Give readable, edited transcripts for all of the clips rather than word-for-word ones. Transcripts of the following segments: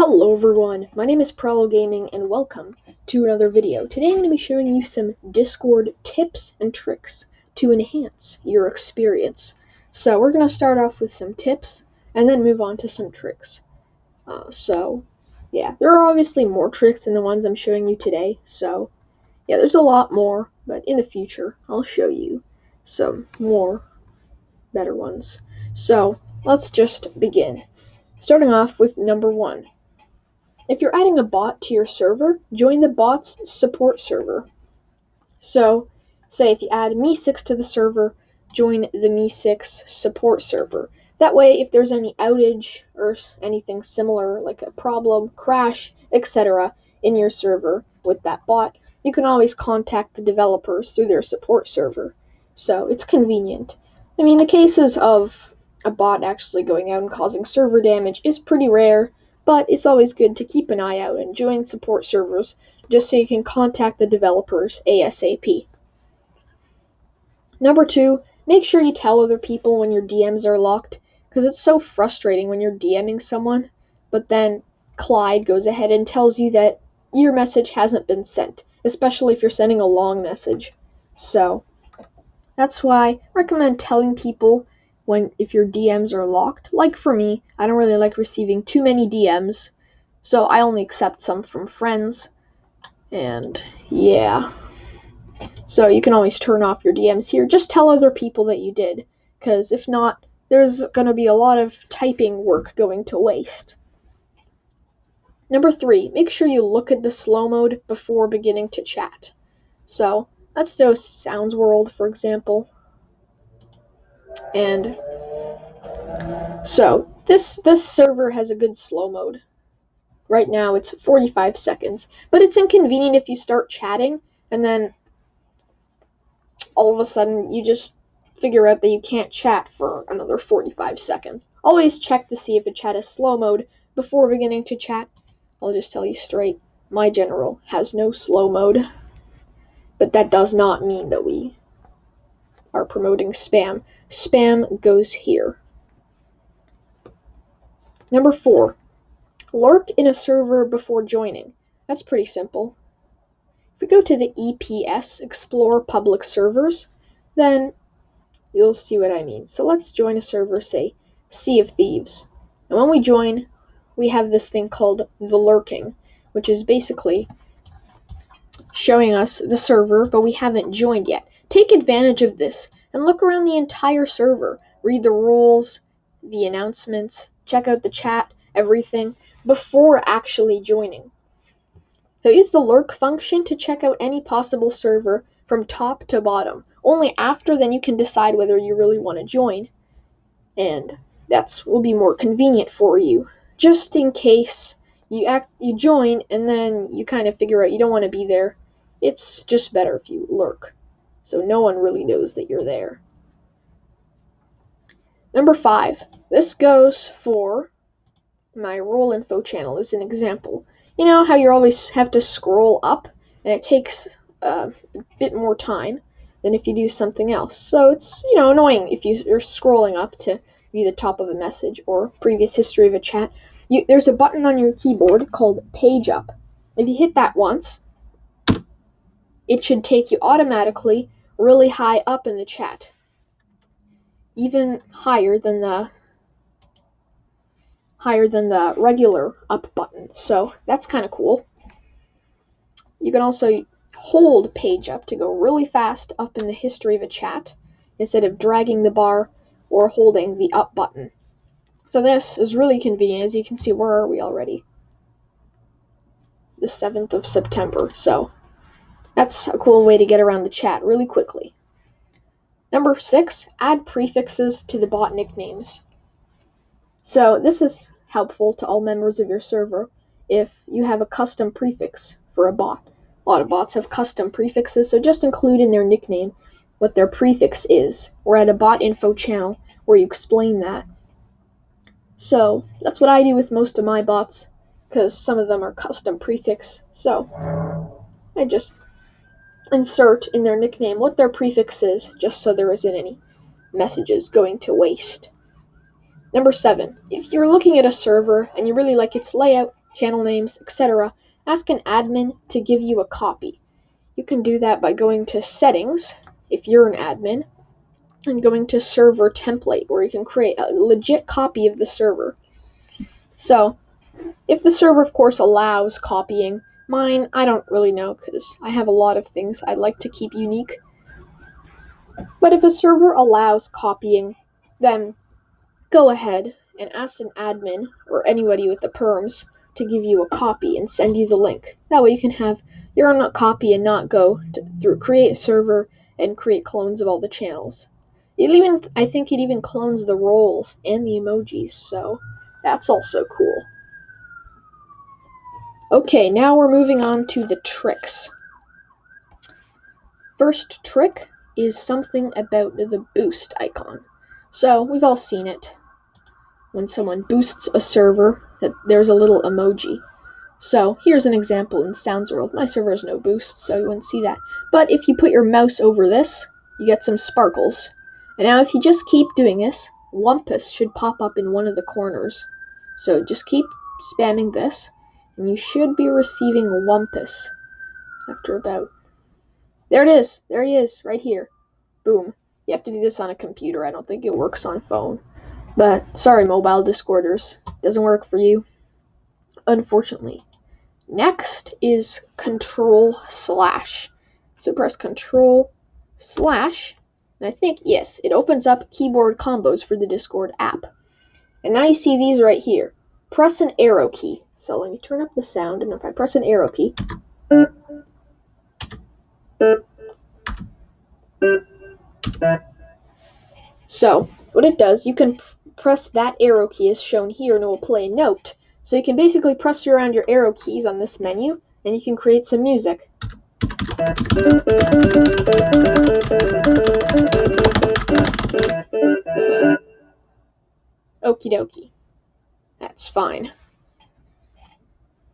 Hello everyone, my name is Prello Gaming and welcome to another video. Today I'm going to be showing you some Discord tips and tricks to enhance your experience. So we're going to start off with some tips and then move on to some tricks. There are obviously more tricks than the ones I'm showing you today. So yeah, there's a lot more, but in the future I'll show you some more better ones. So let's just begin. Starting off with number 1. If you're adding a bot to your server, join the bot's support server. So, say if you add Me6 to the server, join the Me6 support server. That way, if there's any outage or anything similar, like a problem, crash, etc., in your server with that bot, you can always contact the developers through their support server. So, it's convenient. I mean, the cases of a bot actually going out and causing server damage is pretty rare, but it's always good to keep an eye out and join support servers just so you can contact the developers ASAP. Number 2, make sure you tell other people when your DMs are locked, because it's so frustrating when you're DMing someone, but then Clyde goes ahead and tells you that your message hasn't been sent, especially if you're sending a long message. So that's why I recommend telling people if your DMs are locked. Like for me, I don't really like receiving too many DMs, so I only accept some from friends, and yeah. So you can always turn off your DMs here. Just tell other people that you did, because if not, there's going to be a lot of typing work going to waste. Number 3, make sure you look at the slow mode before beginning to chat. So let's do Sounds World, for example. And so this server has a good slow mode. Right now it's 45 seconds, but it's inconvenient if you start chatting and then all of a sudden you just figure out that you can't chat for another 45 seconds. Always check to see if a chat is slow mode before beginning to chat. I'll just tell you straight, my general has no slow mode, but that does not mean that we are promoting spam. Spam goes here. Number 4, lurk in a server before joining. That's pretty simple. If we go to the EPS, Explore Public Servers, then you'll see what I mean. So let's join a server, say, Sea of Thieves. And when we join, we have this thing called the lurking, which is basically showing us the server, but we haven't joined yet. Take advantage of this and look around the entire server. Read the rules, the announcements, check out the chat, everything, before actually joining. So use the lurk function to check out any possible server from top to bottom. Only after then you can decide whether you really want to join, and that will be more convenient for you. Just in case you join and then you kind of figure out you don't want to be there, it's just better if you lurk, so no one really knows that you're there. Number 5, this goes for my role info channel as an example. You know how you always have to scroll up, and it takes a bit more time than if you do something else. So it's, annoying if you're scrolling up to view the top of a message or previous history of a chat. There's a button on your keyboard called Page Up. If you hit that once, it should take you automatically really high up in the chat, even higher than the regular up button. So that's kind of cool. You can also hold Page Up to go really fast up in the history of a chat instead of dragging the bar or holding the up button. So this is really convenient. As you can see, where are we already? The 7th of September. So that's a cool way to get around the chat really quickly. Number 6, add prefixes to the bot nicknames. So this is helpful to all members of your server if you have a custom prefix for a bot. A lot of bots have custom prefixes, so just include in their nickname what their prefix is, or add a bot info channel where you explain that. So that's what I do with most of my bots, because some of them are custom prefix. So I just insert in their nickname what their prefix is, just so there isn't any messages going to waste. Number 7, if you're looking at a server and you really like its layout, channel names, etc., ask an admin to give you a copy. You can do that by going to Settings, if you're an admin, and going to Server Template, where you can create a legit copy of the server. So, if the server, of course, allows copying, mine, I don't really know, because I have a lot of things I'd like to keep unique. But if a server allows copying, then go ahead and ask an admin, or anybody with the perms, to give you a copy and send you the link. That way you can have your own copy and not go through create a server and create clones of all the channels. I think it even clones the roles and the emojis, so that's also cool. Okay, now we're moving on to the tricks. First trick is something about the boost icon. So, we've all seen it. When someone boosts a server, there's a little emoji. So, here's an example in Sounds World. My server has no boost, so you wouldn't see that. But if you put your mouse over this, you get some sparkles. And now if you just keep doing this, Wumpus should pop up in one of the corners. So just keep spamming this, and you should be receiving Wumpus after about... There it is! There he is, right here. Boom. You have to do this on a computer. I don't think it works on phone. But, sorry, mobile Discorders. Doesn't work for you, unfortunately. Next is Control/. So press Control/, and I think, yes, it opens up keyboard combos for the Discord app. And now you see these right here. Press an arrow key. So let me turn up the sound, and if I press an arrow key, so what it does, you can press that arrow key as shown here, and it will play a note. So you can basically press around your arrow keys on this menu, and you can create some music. Okie dokie. That's fine.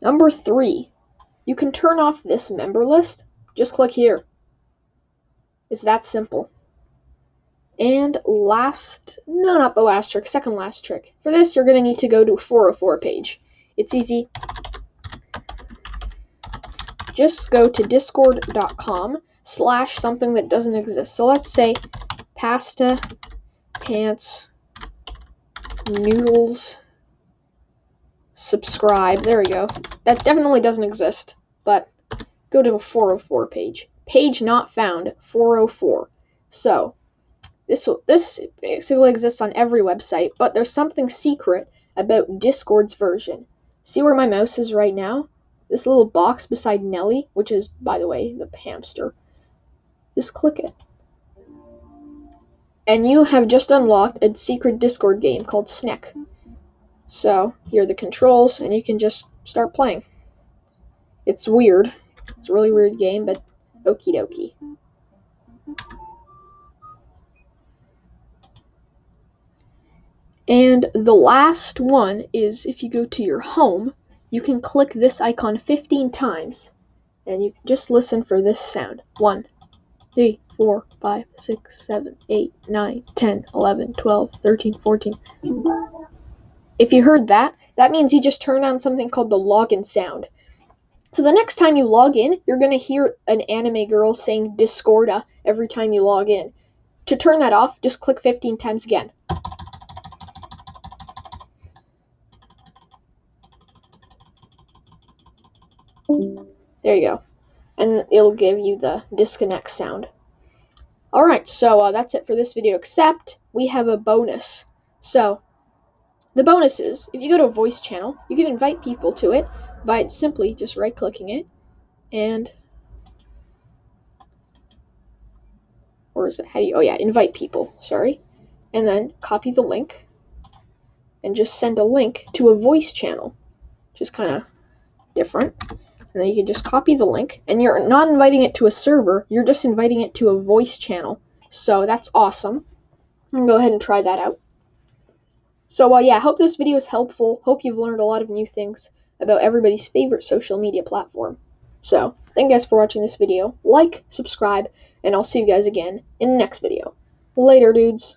Number 3. You can turn off this member list. Just click here. It's that simple. And not the last trick, second last trick. For this, you're going to need to go to a 404 page. It's easy. Just go to discord.com/ something that doesn't exist. So let's say pasta, pants, noodles, subscribe. There we go. That definitely doesn't exist, but go to a 404 page. Page not found, 404. So this basically exists on every website, but there's something secret about Discord's version. See where my mouse is right now? This little box beside Nelly, which is, by the way, the hamster. Just click it. And you have just unlocked a secret Discord game called Snick. So, here are the controls, and you can just start playing. It's weird. It's a really weird game, but okie dokie. And the last one is, if you go to your home, you can click this icon 15 times, and you just listen for this sound. 1, 3, 4, 5, 6, 7, 8, 9, 10, 11, 12, 13, 14. If you heard that, that means you just turned on something called the login sound. So the next time you log in, you're going to hear an anime girl saying Discorda every time you log in. To turn that off, just click 15 times again. There you go. And it'll give you the disconnect sound. Alright, so that's it for this video, except we have a bonus. So, the bonus is, if you go to a voice channel, you can invite people to it by simply just right-clicking it, and... Or is it, invite people, sorry. And then copy the link, and just send a link to a voice channel, which is kind of different. And then you can just copy the link, and you're not inviting it to a server, you're just inviting it to a voice channel. So that's awesome. I'm going to go ahead and try that out. So yeah, I hope this video is helpful. Hope you've learned a lot of new things about everybody's favorite social media platform. So, thank you guys for watching this video. Like, subscribe, and I'll see you guys again in the next video. Later, dudes.